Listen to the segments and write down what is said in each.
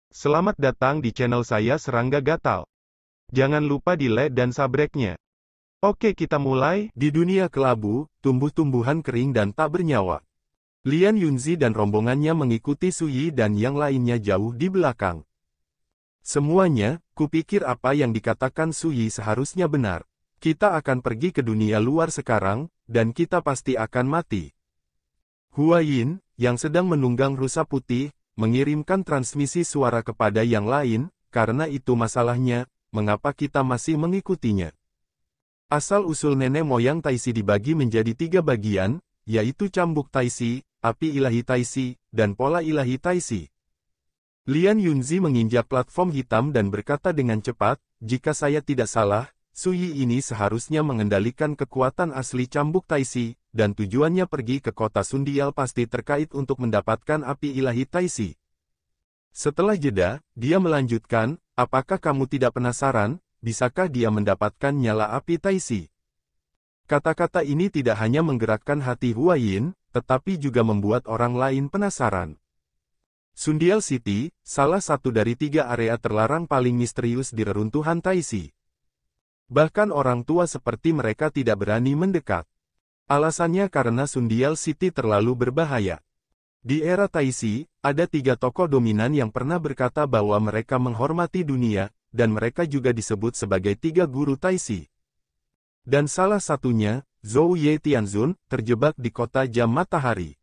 Selamat datang di channel saya Serangga Gatal. Jangan lupa di like dan subscribe-nya. Oke, kita mulai. Di dunia kelabu, tumbuh-tumbuhan kering dan tak bernyawa. Lian Yunzi dan rombongannya mengikuti Su Yi dan yang lainnya jauh di belakang. Semuanya, kupikir apa yang dikatakan Su Yi seharusnya benar. Kita akan pergi ke dunia luar sekarang, dan kita pasti akan mati. Hua Yin, yang sedang menunggang rusa putih, mengirimkan transmisi suara kepada yang lain, karena itu masalahnya, mengapa kita masih mengikutinya. Asal-usul nenek moyang Taisi dibagi menjadi 3 bagian, yaitu cambuk Taisi, api ilahi Taisi, dan pola ilahi Taisi. Lian Yunzi menginjak platform hitam dan berkata dengan cepat, jika saya tidak salah, Su Yi ini seharusnya mengendalikan kekuatan asli cambuk Taisi, dan tujuannya pergi ke kota Sundial pasti terkait untuk mendapatkan api ilahi Taisi. Setelah jeda, dia melanjutkan, apakah kamu tidak penasaran, bisakah dia mendapatkan nyala api Taisi? Kata-kata ini tidak hanya menggerakkan hati Hua Yin, tetapi juga membuat orang lain penasaran. Sundial City, salah satu dari 3 area terlarang paling misterius di reruntuhan Taisi. Bahkan orang tua seperti mereka tidak berani mendekat. Alasannya karena Sundial City terlalu berbahaya. Di era Taisi, ada 3 tokoh dominan yang pernah berkata bahwa mereka menghormati dunia, dan mereka juga disebut sebagai 3 guru Taisi. Dan salah satunya, Zhou Ye Tianzun, terjebak di kota jam matahari.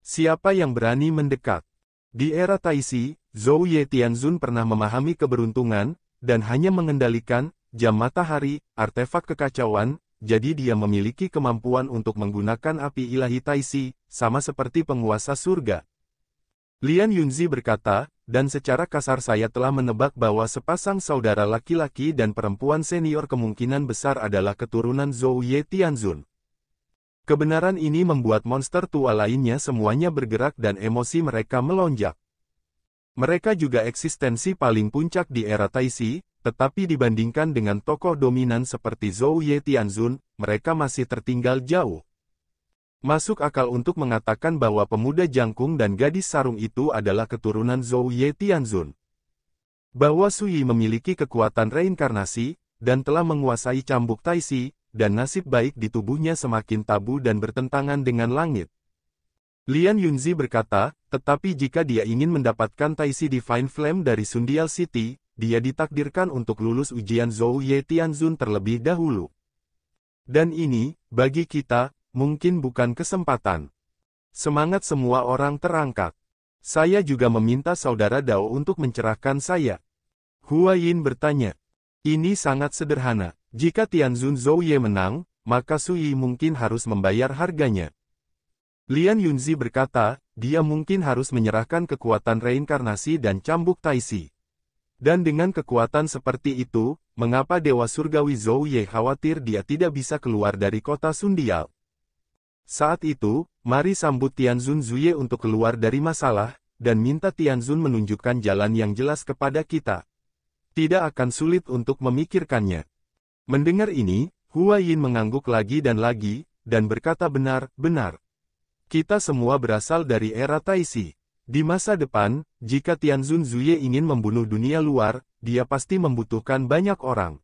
Siapa yang berani mendekat? Di era Taisi, Zhou Ye Tianzun pernah memahami keberuntungan, dan hanya mengendalikan jam matahari, artefak kekacauan, jadi dia memiliki kemampuan untuk menggunakan api ilahi Taisi, sama seperti penguasa surga. Lian Yunzi berkata, dan secara kasar saya telah menebak bahwa sepasang saudara laki-laki dan perempuan senior kemungkinan besar adalah keturunan Zhou Ye Tianzun. Kebenaran ini membuat monster tua lainnya semuanya bergerak dan emosi mereka melonjak. Mereka juga eksistensi paling puncak di era Taisi, tetapi dibandingkan dengan tokoh dominan seperti Zhou Ye Tianzun, mereka masih tertinggal jauh. Masuk akal untuk mengatakan bahwa pemuda jangkung dan gadis sarung itu adalah keturunan Zhou Ye Tianzun. Bahwa Su Yi memiliki kekuatan reinkarnasi, dan telah menguasai cambuk Taisi, dan nasib baik di tubuhnya semakin tabu dan bertentangan dengan langit. Lian Yunzi berkata, tetapi jika dia ingin mendapatkan Taisi Divine Flame dari Sundial City, dia ditakdirkan untuk lulus ujian Zhou Ye Tianzun terlebih dahulu. Dan ini, bagi kita, mungkin bukan kesempatan. Semangat semua orang terangkat. Saya juga meminta saudara Dao untuk mencerahkan saya. Hua Yin bertanya. Ini sangat sederhana. Jika Tianzun Zhou Ye menang, maka Su Yi mungkin harus membayar harganya. Lian Yunzi berkata, dia mungkin harus menyerahkan kekuatan reinkarnasi dan cambuk Taisi. Dan dengan kekuatan seperti itu, mengapa Dewa Surgawi Zhou Ye khawatir dia tidak bisa keluar dari kota Sundial? Saat itu, mari sambut Tianzun Zuye untuk keluar dari masalah, dan minta Tianzun menunjukkan jalan yang jelas kepada kita. Tidak akan sulit untuk memikirkannya. Mendengar ini, Hua Yin mengangguk lagi, dan berkata benar. Kita semua berasal dari era Taisi. Di masa depan, jika Tianzun Zuye ingin membunuh dunia luar, dia pasti membutuhkan banyak orang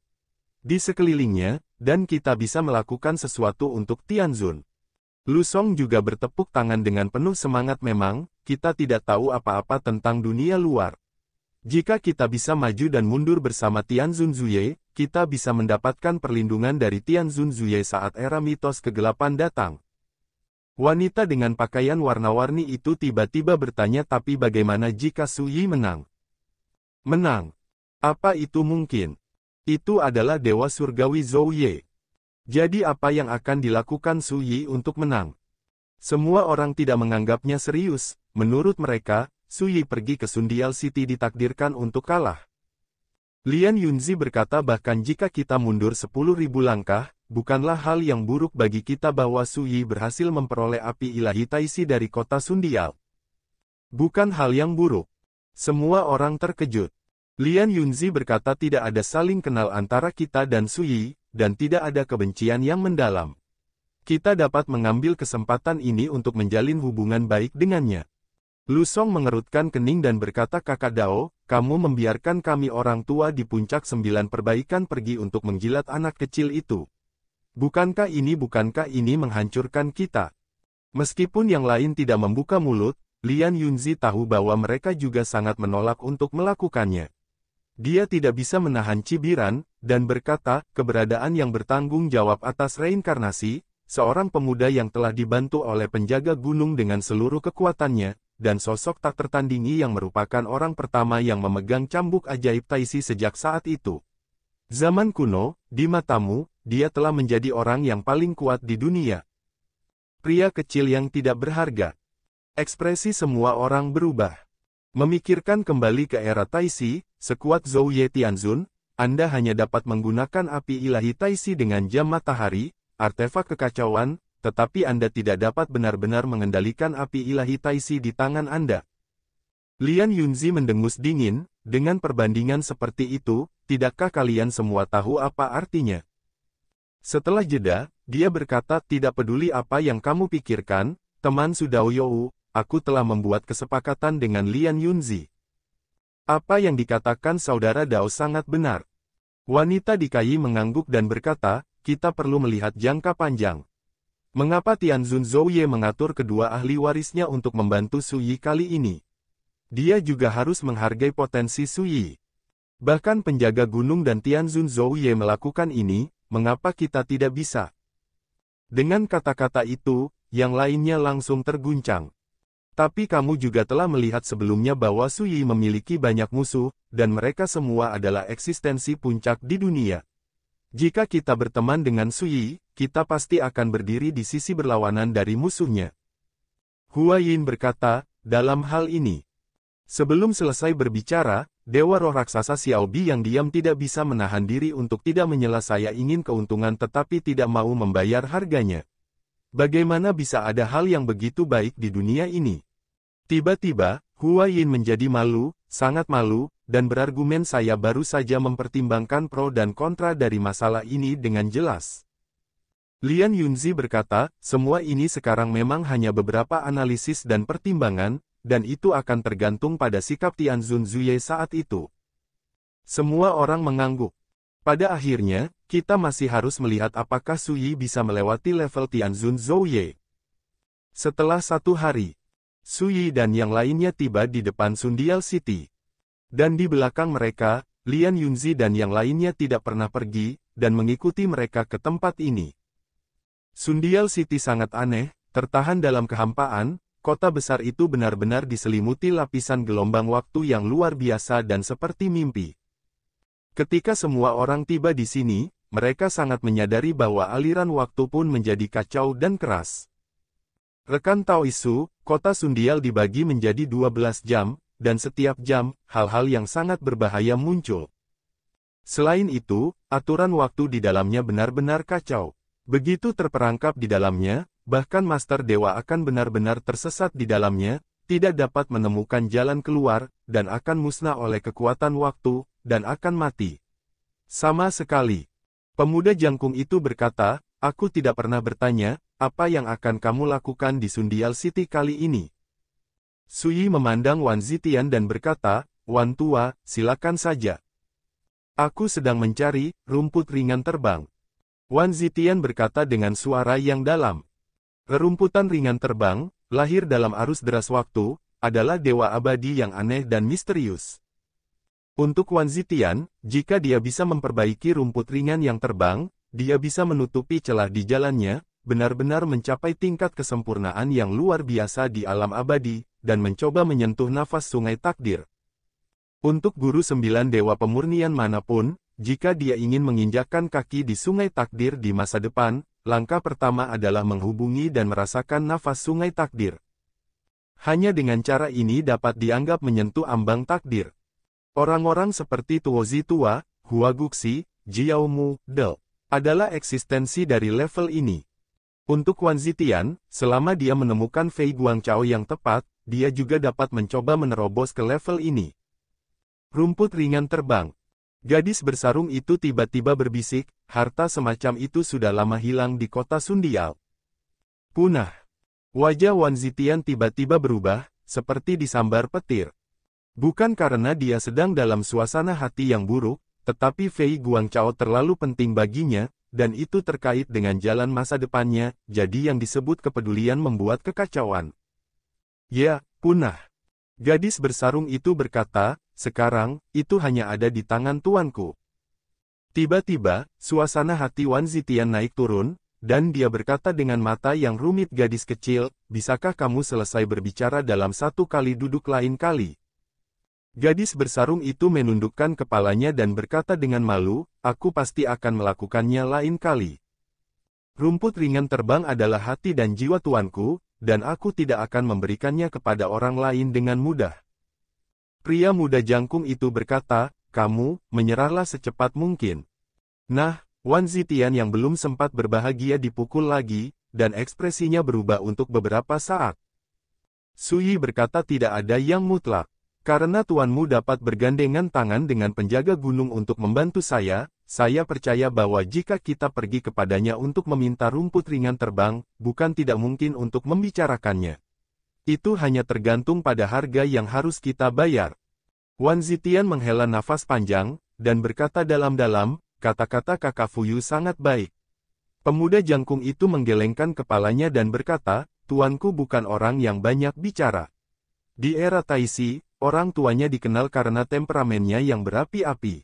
di sekelilingnya, dan kita bisa melakukan sesuatu untuk Tianzun. Lu Song juga bertepuk tangan dengan penuh semangat. Memang, kita tidak tahu apa-apa tentang dunia luar. Jika kita bisa maju dan mundur bersama Tianzun Zuye, kita bisa mendapatkan perlindungan dari Tianzun Zuye saat era mitos kegelapan datang. Wanita dengan pakaian warna-warni itu tiba-tiba bertanya, tapi bagaimana jika Su Yi menang? Menang? Apa itu mungkin? Itu adalah Dewa Surgawi Zhou Ye. Jadi apa yang akan dilakukan Su Yi untuk menang? Semua orang tidak menganggapnya serius. Menurut mereka, Su Yi pergi ke Sundial City ditakdirkan untuk kalah. Lian Yunzi berkata, bahkan jika kita mundur 10.000 langkah, bukanlah hal yang buruk bagi kita bahwa Su Yi berhasil memperoleh api ilahi Taisi dari kota Sundial. Bukan hal yang buruk. Semua orang terkejut. Lian Yunzi berkata, tidak ada saling kenal antara kita dan Su Yi, dan tidak ada kebencian yang mendalam. Kita dapat mengambil kesempatan ini untuk menjalin hubungan baik dengannya. Lu Song mengerutkan kening dan berkata, Kakak Dao, kamu membiarkan kami orang tua di puncak 9 perbaikan pergi untuk menjilat anak kecil itu. Bukankah ini menghancurkan kita? Meskipun yang lain tidak membuka mulut, Lian Yunzi tahu bahwa mereka juga sangat menolak untuk melakukannya. Dia tidak bisa menahan cibiran, dan berkata, keberadaan yang bertanggung jawab atas reinkarnasi, seorang pemuda yang telah dibantu oleh penjaga gunung dengan seluruh kekuatannya, dan sosok tak tertandingi yang merupakan orang pertama yang memegang cambuk ajaib Taisi sejak saat itu. Zaman kuno, di matamu, dia telah menjadi orang yang paling kuat di dunia. Pria kecil yang tidak berharga. Ekspresi semua orang berubah. Memikirkan kembali ke era Taisi, sekuat Zhou Ye Tianzun, Anda hanya dapat menggunakan api ilahi Taisi dengan jam matahari, artefak kekacauan, tetapi Anda tidak dapat benar-benar mengendalikan api ilahi Taisi di tangan Anda. Lian Yunzi mendengus dingin, dengan perbandingan seperti itu, tidakkah kalian semua tahu apa artinya? Setelah jeda, dia berkata, tidak peduli apa yang kamu pikirkan, teman Sudao You, aku telah membuat kesepakatan dengan Lian Yunzi. Apa yang dikatakan saudara Dao sangat benar. Wanita di Kai mengangguk dan berkata, kita perlu melihat jangka panjang. Mengapa Tianzun Zhouye mengatur kedua ahli warisnya untuk membantu Su Yi kali ini? Dia juga harus menghargai potensi Su Yi. Bahkan penjaga gunung dan Tianzun Zhouye melakukan ini, mengapa kita tidak bisa? Dengan kata-kata itu, yang lainnya langsung terguncang. Tapi kamu juga telah melihat sebelumnya bahwa Su Yi memiliki banyak musuh, dan mereka semua adalah eksistensi puncak di dunia. Jika kita berteman dengan Su Yi, kita pasti akan berdiri di sisi berlawanan dari musuhnya. Hua Yin berkata, dalam hal ini. Sebelum selesai berbicara, Dewa Roh Raksasa Xiao Bi yang diam tidak bisa menahan diri untuk tidak menyela. Saya ingin keuntungan tetapi tidak mau membayar harganya. Bagaimana bisa ada hal yang begitu baik di dunia ini? Tiba-tiba, Hua Yin menjadi malu, sangat malu, dan berargumen saya baru saja mempertimbangkan pro dan kontra dari masalah ini dengan jelas. Lian Yunzi berkata, semua ini sekarang memang hanya beberapa analisis dan pertimbangan, dan itu akan tergantung pada sikap Tianzun Zuye saat itu. Semua orang mengangguk. Pada akhirnya, kita masih harus melihat apakah Su Yi bisa melewati level Tianzun Zhouye. Setelah 1 hari, Su Yi dan yang lainnya tiba di depan Sundial City. Dan di belakang mereka, Lian Yunzi dan yang lainnya tidak pernah pergi, dan mengikuti mereka ke tempat ini. Sundial City sangat aneh, tertahan dalam kehampaan, kota besar itu benar-benar diselimuti lapisan gelombang waktu yang luar biasa dan seperti mimpi. Ketika semua orang tiba di sini, mereka sangat menyadari bahwa aliran waktu pun menjadi kacau dan keras. Rekan Taoisu, kota Sundial dibagi menjadi 12 jam, dan setiap jam, hal-hal yang sangat berbahaya muncul. Selain itu, aturan waktu di dalamnya benar-benar kacau. Begitu terperangkap di dalamnya, bahkan Master Dewa akan benar-benar tersesat di dalamnya, tidak dapat menemukan jalan keluar, dan akan musnah oleh kekuatan waktu, dan akan mati. Sama sekali. Pemuda jangkung itu berkata, aku tidak pernah bertanya, apa yang akan kamu lakukan di Sundial City kali ini? Su Yi memandang Wan Zitian dan berkata, Wan Tua, silakan saja. Aku sedang mencari rumput ringan terbang. Wan Zitian berkata dengan suara yang dalam. Rerumputan ringan terbang, lahir dalam arus deras waktu, adalah dewa abadi yang aneh dan misterius. Untuk Wan Zitian, jika dia bisa memperbaiki rumput ringan yang terbang, dia bisa menutupi celah di jalannya, benar-benar mencapai tingkat kesempurnaan yang luar biasa di alam abadi, dan mencoba menyentuh nafas sungai takdir. Untuk guru 9 dewa pemurnian manapun, jika dia ingin menginjakkan kaki di sungai takdir di masa depan, langkah pertama adalah menghubungi dan merasakan nafas sungai takdir. Hanya dengan cara ini dapat dianggap menyentuh ambang takdir. Orang-orang seperti Tuozi Tua, Hua Guxi, Jiao Mu, Del, adalah eksistensi dari level ini. Untuk Wan Zitian, selama dia menemukan Fei Guangchao yang tepat, dia juga dapat mencoba menerobos ke level ini. Rumput ringan terbang. Gadis bersarung itu tiba-tiba berbisik, harta semacam itu sudah lama hilang di kota Sundial. Punah. Wajah Wan Zitian tiba-tiba berubah, seperti disambar petir. Bukan karena dia sedang dalam suasana hati yang buruk, tetapi Fei Guangchao terlalu penting baginya, dan itu terkait dengan jalan masa depannya, jadi yang disebut kepedulian membuat kekacauan. Ya, punah. Gadis bersarung itu berkata, sekarang, itu hanya ada di tangan tuanku. Tiba-tiba, suasana hati Wan Zitian naik turun, dan dia berkata dengan mata yang rumit, gadis kecil, bisakah kamu selesai berbicara dalam satu kali duduk lain kali? Gadis bersarung itu menundukkan kepalanya dan berkata dengan malu, aku pasti akan melakukannya lain kali. Rumput ringan terbang adalah hati dan jiwa tuanku, dan aku tidak akan memberikannya kepada orang lain dengan mudah. Pria muda jangkung itu berkata, kamu, menyerahlah secepat mungkin. Nah, Wan Zitian yang belum sempat berbahagia dipukul lagi, dan ekspresinya berubah untuk beberapa saat. Sui berkata tidak ada yang mutlak. Karena tuanmu dapat bergandengan tangan dengan penjaga gunung untuk membantu saya percaya bahwa jika kita pergi kepadanya untuk meminta rumput ringan terbang, bukan tidak mungkin untuk membicarakannya. Itu hanya tergantung pada harga yang harus kita bayar. Wan Zitian menghela nafas panjang, dan berkata dalam-dalam, kata-kata kakak Fuyu sangat baik. Pemuda jangkung itu menggelengkan kepalanya dan berkata, tuanku bukan orang yang banyak bicara. Di era Taixi, orang tuanya dikenal karena temperamennya yang berapi-api.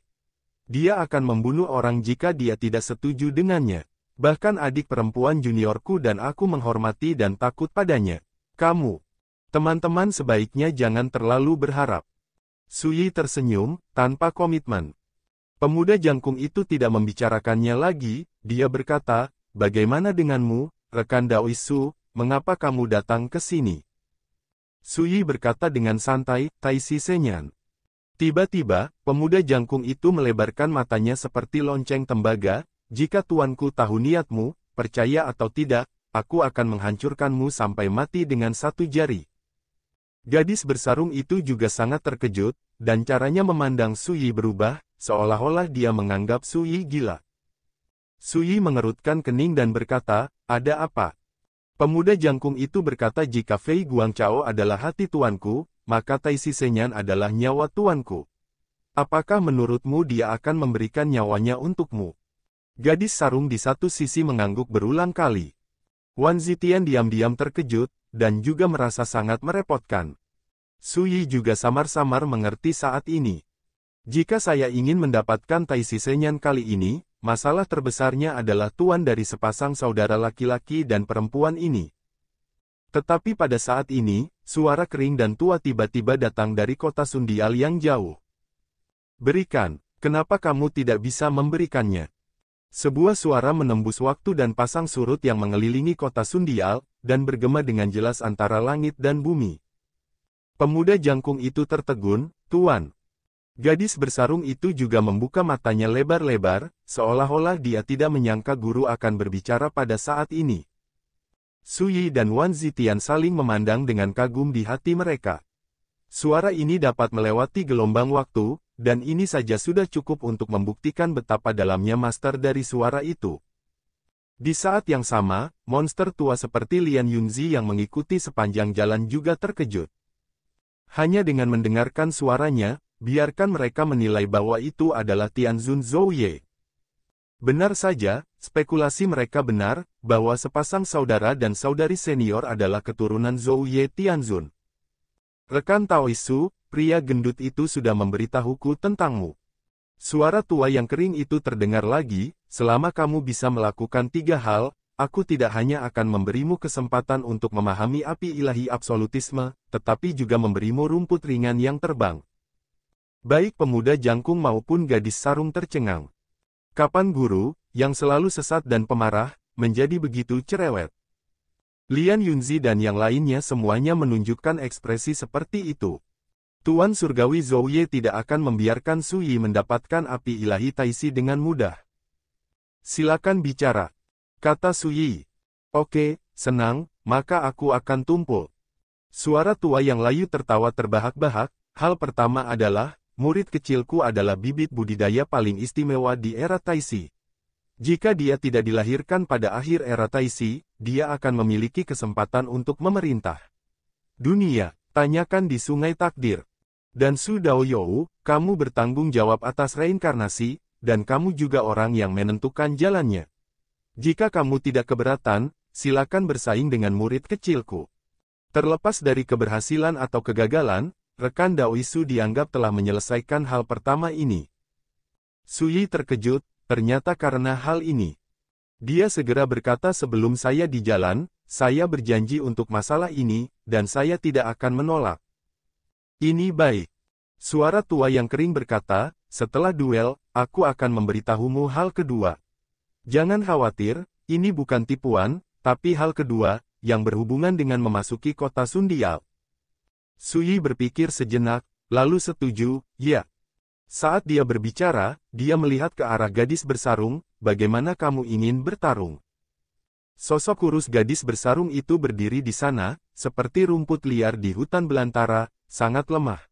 Dia akan membunuh orang jika dia tidak setuju dengannya. Bahkan adik perempuan juniorku dan aku menghormati dan takut padanya. Kamu, teman-teman sebaiknya jangan terlalu berharap. Sui tersenyum, tanpa komitmen. Pemuda jangkung itu tidak membicarakannya lagi, dia berkata, bagaimana denganmu, rekan Daoisu, mengapa kamu datang ke sini? Sui berkata dengan santai, Taixi Senyan. Tiba-tiba, pemuda jangkung itu melebarkan matanya seperti lonceng tembaga, jika tuanku tahu niatmu, percaya atau tidak, aku akan menghancurkanmu sampai mati dengan satu jari. Gadis bersarung itu juga sangat terkejut, dan caranya memandang Sui berubah, seolah-olah dia menganggap Sui gila. Sui mengerutkan kening dan berkata, ada apa? Pemuda jangkung itu berkata jika Fei Guangchao adalah hati tuanku, maka Taixi Senyan adalah nyawa tuanku. Apakah menurutmu dia akan memberikan nyawanya untukmu? Gadis sarung di satu sisi mengangguk berulang kali. Wan Zitian diam-diam terkejut, dan juga merasa sangat merepotkan. Sui juga samar-samar mengerti saat ini. Jika saya ingin mendapatkan Taixi Senyan kali ini, masalah terbesarnya adalah tuan dari sepasang saudara laki-laki dan perempuan ini. Tetapi pada saat ini, suara kering dan tua tiba-tiba datang dari kota Sundial yang jauh. Berikan, kenapa kamu tidak bisa memberikannya? Sebuah suara menembus waktu dan pasang surut yang mengelilingi kota Sundial, dan bergema dengan jelas antara langit dan bumi. Pemuda jangkung itu tertegun, Tuan. Gadis bersarung itu juga membuka matanya lebar-lebar, seolah-olah dia tidak menyangka guru akan berbicara pada saat ini. Sui dan Wan Zitian saling memandang dengan kagum di hati mereka. Suara ini dapat melewati gelombang waktu, dan ini saja sudah cukup untuk membuktikan betapa dalamnya master dari suara itu. Di saat yang sama, monster tua seperti Lian Yunzi yang mengikuti sepanjang jalan juga terkejut. Hanya dengan mendengarkan suaranya, biarkan mereka menilai bahwa itu adalah Tianzun Zhouye. Benar saja, spekulasi mereka benar, bahwa sepasang saudara dan saudari senior adalah keturunan Zhouye Tianzun. Rekan Taoisu, pria gendut itu sudah memberitahuku tentangmu. Suara tua yang kering itu terdengar lagi, selama kamu bisa melakukan 3 hal, aku tidak hanya akan memberimu kesempatan untuk memahami api ilahi absolutisme, tetapi juga memberimu rumput ringan yang terbang. Baik pemuda jangkung maupun gadis sarung tercengang. Kapan guru, yang selalu sesat dan pemarah, menjadi begitu cerewet? Lian Yunzi dan yang lainnya semuanya menunjukkan ekspresi seperti itu. Tuan Surgawi Zhouye tidak akan membiarkan Sui mendapatkan api ilahi Taixi dengan mudah. Silakan bicara, kata Sui. Oke, senang, maka aku akan tumpul. Suara tua yang layu tertawa terbahak-bahak, hal pertama adalah, murid kecilku adalah bibit budidaya paling istimewa di era Taixi. Jika dia tidak dilahirkan pada akhir era Taixi, dia akan memiliki kesempatan untuk memerintah dunia. Tanyakan di Sungai Takdir. Dan Su Daoyou, kamu bertanggung jawab atas reinkarnasi, dan kamu juga orang yang menentukan jalannya. Jika kamu tidak keberatan, silakan bersaing dengan murid kecilku. Terlepas dari keberhasilan atau kegagalan, rekan Daoisu dianggap telah menyelesaikan hal pertama ini. Su Yi terkejut, ternyata karena hal ini. Dia segera berkata, sebelum saya di jalan, saya berjanji untuk masalah ini, dan saya tidak akan menolak. Ini baik. Suara tua yang kering berkata, setelah duel, aku akan memberitahumu hal kedua. Jangan khawatir, ini bukan tipuan, tapi hal kedua, yang berhubungan dengan memasuki kota Sundial. Su Yi berpikir sejenak, lalu setuju, ya. Saat dia berbicara, dia melihat ke arah gadis bersarung, bagaimana kamu ingin bertarung? Sosok kurus gadis bersarung itu berdiri di sana, seperti rumput liar di hutan belantara, sangat lemah.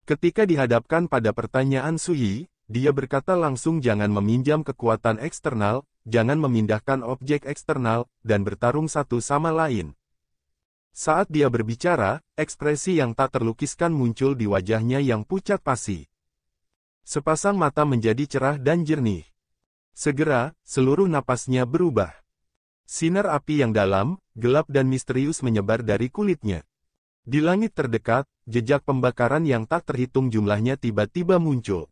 Ketika dihadapkan pada pertanyaan Su Yi, dia berkata langsung jangan meminjam kekuatan eksternal, jangan memindahkan objek eksternal, dan bertarung satu sama lain. Saat dia berbicara, ekspresi yang tak terlukiskan muncul di wajahnya yang pucat pasi. Sepasang mata menjadi cerah dan jernih. Segera, seluruh napasnya berubah. Sinar api yang dalam, gelap dan misterius menyebar dari kulitnya. Di langit terdekat, jejak pembakaran yang tak terhitung jumlahnya tiba-tiba muncul.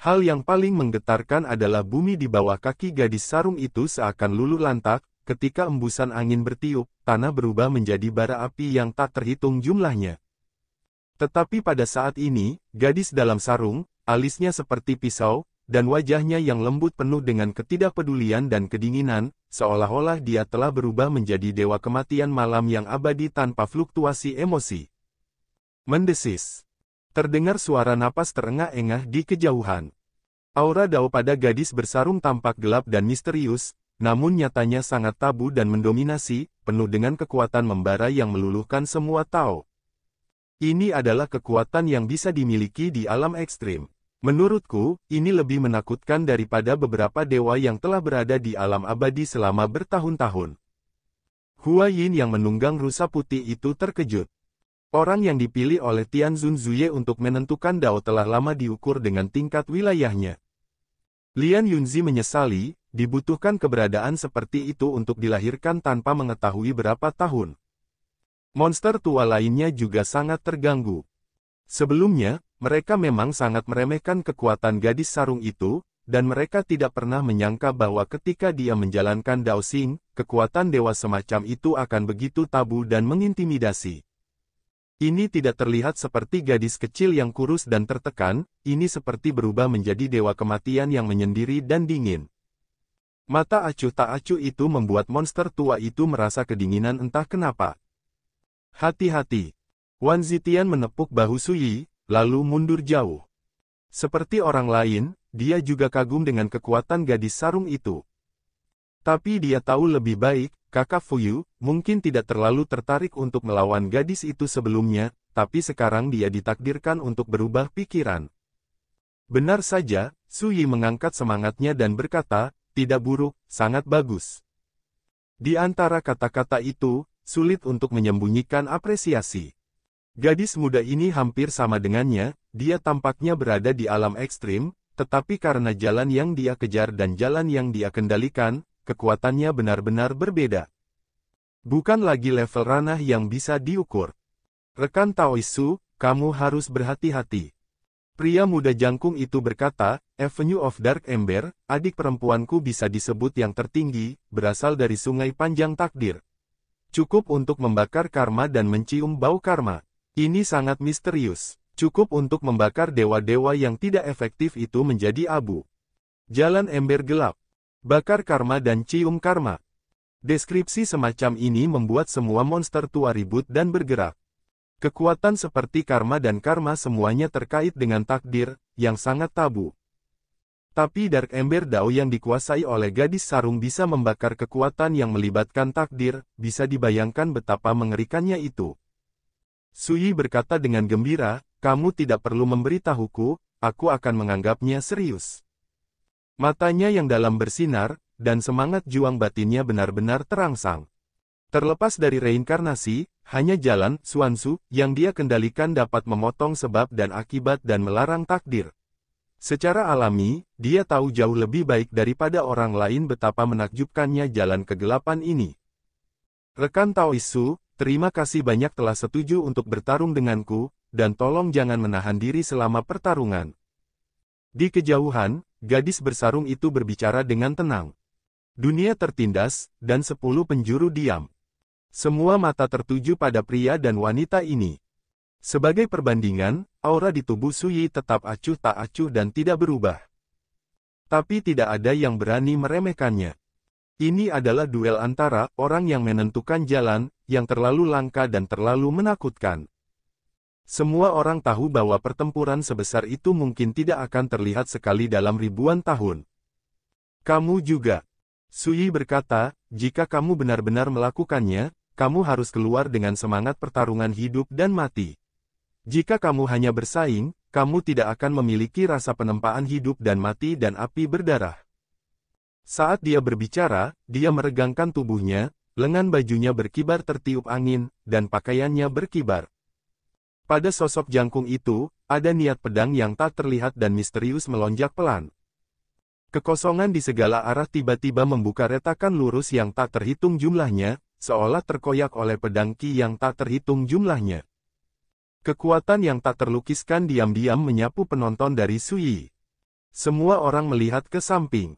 Hal yang paling menggetarkan adalah bumi di bawah kaki gadis sarung itu seakan luluh lantak, ketika embusan angin bertiup, tanah berubah menjadi bara api yang tak terhitung jumlahnya. Tetapi pada saat ini, gadis dalam sarung, alisnya seperti pisau, dan wajahnya yang lembut penuh dengan ketidakpedulian dan kedinginan, seolah-olah dia telah berubah menjadi dewa kematian malam yang abadi tanpa fluktuasi emosi. Mendesis. Terdengar suara napas terengah-engah di kejauhan. Aura Dao pada gadis bersarung tampak gelap dan misterius, namun nyatanya sangat tabu dan mendominasi, penuh dengan kekuatan membara yang meluluhkan semua Tao. Ini adalah kekuatan yang bisa dimiliki di alam ekstrim. Menurutku, ini lebih menakutkan daripada beberapa dewa yang telah berada di alam abadi selama bertahun-tahun. Hua Yin yang menunggang rusa putih itu terkejut. Orang yang dipilih oleh Tianzun Zuye untuk menentukan Dao telah lama diukur dengan tingkat wilayahnya. Lian Yunzi menyesali, dibutuhkan keberadaan seperti itu untuk dilahirkan tanpa mengetahui berapa tahun. Monster tua lainnya juga sangat terganggu. Sebelumnya, mereka memang sangat meremehkan kekuatan gadis sarung itu, dan mereka tidak pernah menyangka bahwa ketika dia menjalankan Dao Xing, kekuatan dewa semacam itu akan begitu tabu dan mengintimidasi. Ini tidak terlihat seperti gadis kecil yang kurus dan tertekan, ini seperti berubah menjadi dewa kematian yang menyendiri dan dingin. Mata acuh tak acuh itu membuat monster tua itu merasa kedinginan entah kenapa. Hati-hati. Wan Zitian menepuk bahu Su Yi, lalu mundur jauh. Seperti orang lain, dia juga kagum dengan kekuatan gadis sarung itu. Tapi dia tahu lebih baik, Kakak Fuyu, mungkin tidak terlalu tertarik untuk melawan gadis itu sebelumnya, tapi sekarang dia ditakdirkan untuk berubah pikiran. Benar saja, Su Yi mengangkat semangatnya dan berkata, tidak buruk, sangat bagus. Di antara kata-kata itu, sulit untuk menyembunyikan apresiasi. Gadis muda ini hampir sama dengannya, dia tampaknya berada di alam ekstrim, tetapi karena jalan yang dia kejar dan jalan yang dia kendalikan, kekuatannya benar-benar berbeda. Bukan lagi level ranah yang bisa diukur. Rekan Taoisu, kamu harus berhati-hati. Pria muda jangkung itu berkata, Avenue of Dark Ember, adik perempuanku bisa disebut yang tertinggi, berasal dari sungai panjang takdir. Cukup untuk membakar karma dan mencium bau karma. Ini sangat misterius. Cukup untuk membakar dewa-dewa yang tidak efektif itu menjadi abu. Jalan ember gelap. Bakar karma dan cium karma. Deskripsi semacam ini membuat semua monster tua ribut dan bergerak. Kekuatan seperti karma dan karma semuanya terkait dengan takdir, yang sangat tabu. Tapi Dark Ember Dao yang dikuasai oleh gadis sarung bisa membakar kekuatan yang melibatkan takdir, bisa dibayangkan betapa mengerikannya itu. Su Yi berkata dengan gembira, kamu tidak perlu memberitahuku, aku akan menganggapnya serius. Matanya yang dalam bersinar, dan semangat juang batinnya benar-benar terangsang. Terlepas dari reinkarnasi, hanya jalan, Xuanzu, yang dia kendalikan dapat memotong sebab dan akibat dan melarang takdir. Secara alami, dia tahu jauh lebih baik daripada orang lain betapa menakjubkannya jalan kegelapan ini. Rekan Taoisu, terima kasih banyak telah setuju untuk bertarung denganku, dan tolong jangan menahan diri selama pertarungan. Di kejauhan, gadis bersarung itu berbicara dengan tenang. Dunia tertindas, dan 10 penjuru diam. Semua mata tertuju pada pria dan wanita ini. Sebagai perbandingan, aura di tubuh Suyi tetap acuh tak acuh dan tidak berubah. Tapi tidak ada yang berani meremehkannya. Ini adalah duel antara orang yang menentukan jalan, yang terlalu langka dan terlalu menakutkan. Semua orang tahu bahwa pertempuran sebesar itu mungkin tidak akan terlihat sekali dalam ribuan tahun. Kamu juga. Suyi berkata, jika kamu benar-benar melakukannya, kamu harus keluar dengan semangat pertarungan hidup dan mati. Jika kamu hanya bersaing, kamu tidak akan memiliki rasa penempaan hidup dan mati dan api berdarah. Saat dia berbicara, dia meregangkan tubuhnya, lengan bajunya berkibar tertiup angin, dan pakaiannya berkibar. Pada sosok jangkung itu, ada niat pedang yang tak terlihat dan misterius melonjak pelan. Kekosongan di segala arah tiba-tiba membuka retakan lurus yang tak terhitung jumlahnya, seolah terkoyak oleh pedang ki yang tak terhitung jumlahnya. Kekuatan yang tak terlukiskan diam-diam menyapu penonton dari Suyi. Semua orang melihat ke samping.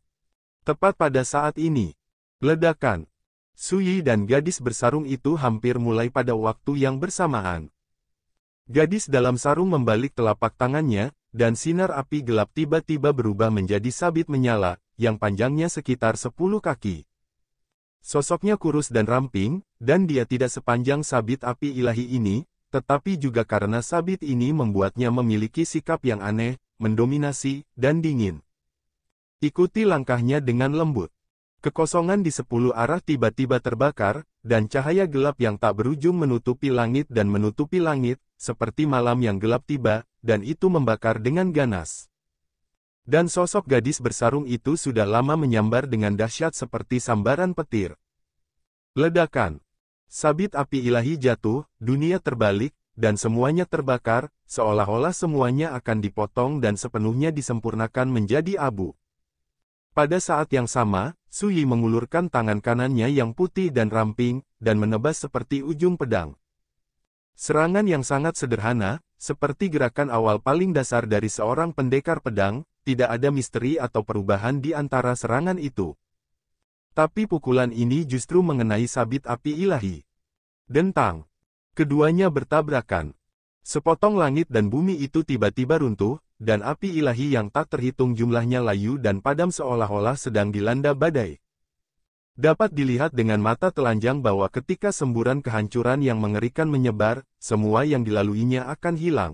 Tepat pada saat ini, ledakan. Suyi dan gadis bersarung itu hampir mulai pada waktu yang bersamaan. Gadis dalam sarung membalik telapak tangannya, dan sinar api gelap tiba-tiba berubah menjadi sabit menyala, yang panjangnya sekitar 10 kaki. Sosoknya kurus dan ramping, dan dia tidak sepanjang sabit api ilahi ini, tetapi juga karena sabit ini membuatnya memiliki sikap yang aneh, mendominasi, dan dingin. Ikuti langkahnya dengan lembut. Kekosongan di 10 arah tiba-tiba terbakar, dan cahaya gelap yang tak berujung menutupi langit dan menutupi langit, seperti malam yang gelap tiba, dan itu membakar dengan ganas. Dan sosok gadis bersarung itu sudah lama menyambar dengan dahsyat seperti sambaran petir. Ledakan. Sabit api ilahi jatuh, dunia terbalik, dan semuanya terbakar, seolah-olah semuanya akan dipotong dan sepenuhnya disempurnakan menjadi abu. Pada saat yang sama, Suyi mengulurkan tangan kanannya yang putih dan ramping, dan menebas seperti ujung pedang. Serangan yang sangat sederhana, seperti gerakan awal paling dasar dari seorang pendekar pedang, tidak ada misteri atau perubahan di antara serangan itu. Tapi pukulan ini justru mengenai sabit api ilahi. Dentang. Keduanya bertabrakan. Sepotong langit dan bumi itu tiba-tiba runtuh, dan api ilahi yang tak terhitung jumlahnya layu dan padam seolah-olah sedang dilanda badai. Dapat dilihat dengan mata telanjang bahwa ketika semburan kehancuran yang mengerikan menyebar, semua yang dilaluinya akan hilang.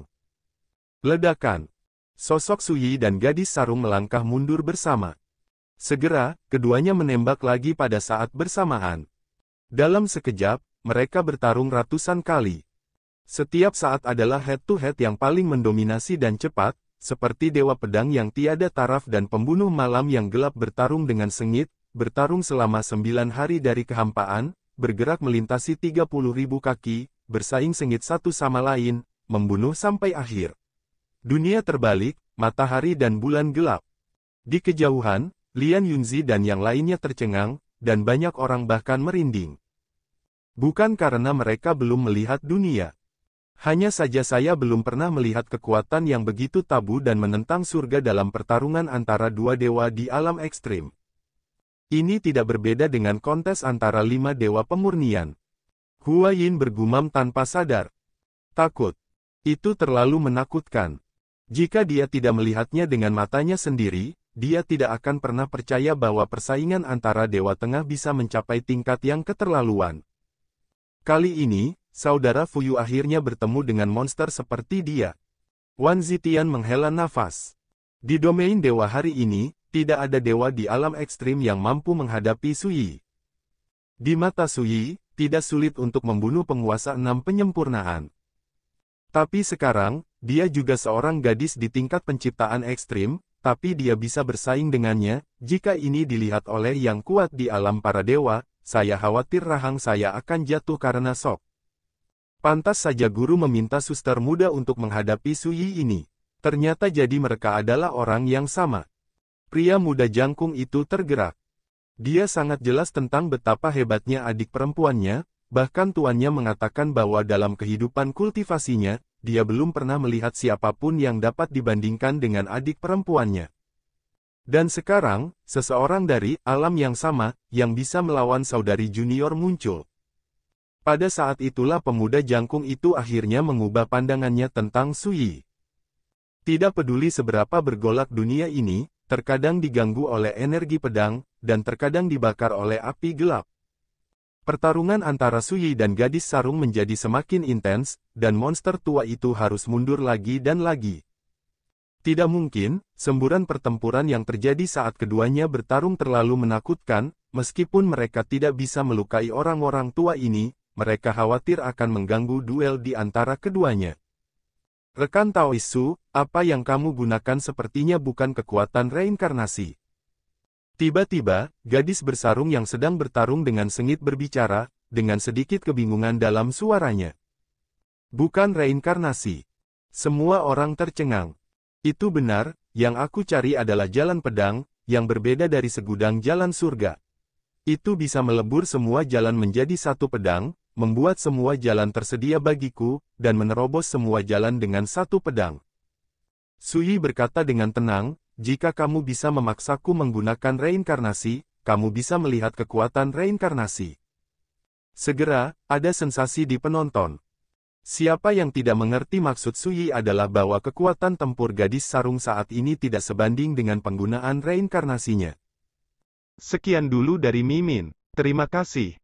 Ledakan. Sosok Suyi dan gadis sarung melangkah mundur bersama. Segera, keduanya menembak lagi pada saat bersamaan. Dalam sekejap, mereka bertarung ratusan kali. Setiap saat adalah head-to-head yang paling mendominasi dan cepat, seperti dewa pedang yang tiada taraf dan pembunuh malam yang gelap bertarung dengan sengit, bertarung selama 9 hari dari kehampaan, bergerak melintasi 30.000 kaki, bersaing sengit satu sama lain, membunuh sampai akhir. Dunia terbalik, matahari dan bulan gelap. Di kejauhan, Lian Yunzi dan yang lainnya tercengang, dan banyak orang bahkan merinding. Bukan karena mereka belum melihat dunia. Hanya saja saya belum pernah melihat kekuatan yang begitu tabu dan menentang surga dalam pertarungan antara dua dewa di alam ekstrim. Ini tidak berbeda dengan kontes antara 5 dewa pemurnian. Hua Yin bergumam tanpa sadar. Takut. Itu terlalu menakutkan. Jika dia tidak melihatnya dengan matanya sendiri, dia tidak akan pernah percaya bahwa persaingan antara Dewa Tengah bisa mencapai tingkat yang keterlaluan. Kali ini, saudara Fuyu akhirnya bertemu dengan monster seperti dia. Wan Zitian menghela nafas. Di domain dewa hari ini, tidak ada dewa di alam ekstrim yang mampu menghadapi Suyi. Di mata Suyi, tidak sulit untuk membunuh penguasa 6 penyempurnaan. Tapi sekarang, dia juga seorang gadis di tingkat penciptaan ekstrim, tapi dia bisa bersaing dengannya, jika ini dilihat oleh yang kuat di alam para dewa, saya khawatir rahang saya akan jatuh karena shock. Pantas saja guru meminta suster muda untuk menghadapi Suyi ini. Ternyata jadi mereka adalah orang yang sama. Pria muda jangkung itu tergerak. Dia sangat jelas tentang betapa hebatnya adik perempuannya, bahkan tuannya mengatakan bahwa dalam kehidupan kultivasinya, dia belum pernah melihat siapapun yang dapat dibandingkan dengan adik perempuannya. Dan sekarang, seseorang dari alam yang sama, yang bisa melawan saudari junior muncul. Pada saat itulah pemuda jangkung itu akhirnya mengubah pandangannya tentang Suyi. Tidak peduli seberapa bergolak dunia ini, terkadang diganggu oleh energi pedang, dan terkadang dibakar oleh api gelap. Pertarungan antara Suyi dan gadis sarung menjadi semakin intens, dan monster tua itu harus mundur lagi dan lagi. Tidak mungkin, semburan pertempuran yang terjadi saat keduanya bertarung terlalu menakutkan, meskipun mereka tidak bisa melukai orang-orang tua ini, mereka khawatir akan mengganggu duel di antara keduanya. Rekan Taoisu, apa yang kamu gunakan sepertinya bukan kekuatan reinkarnasi. Tiba-tiba, gadis bersarung yang sedang bertarung dengan sengit berbicara, dengan sedikit kebingungan dalam suaranya. Bukan reinkarnasi. Semua orang tercengang. Itu benar, yang aku cari adalah jalan pedang, yang berbeda dari segudang jalan surga. Itu bisa melebur semua jalan menjadi satu pedang, membuat semua jalan tersedia bagiku, dan menerobos semua jalan dengan satu pedang. Suyi berkata dengan tenang, jika kamu bisa memaksaku menggunakan reinkarnasi, kamu bisa melihat kekuatan reinkarnasi. Segera, ada sensasi di penonton. Siapa yang tidak mengerti maksud Suyi adalah bahwa kekuatan tempur gadis sarung saat ini tidak sebanding dengan penggunaan reinkarnasinya. Sekian dulu dari Mimin. Terima kasih.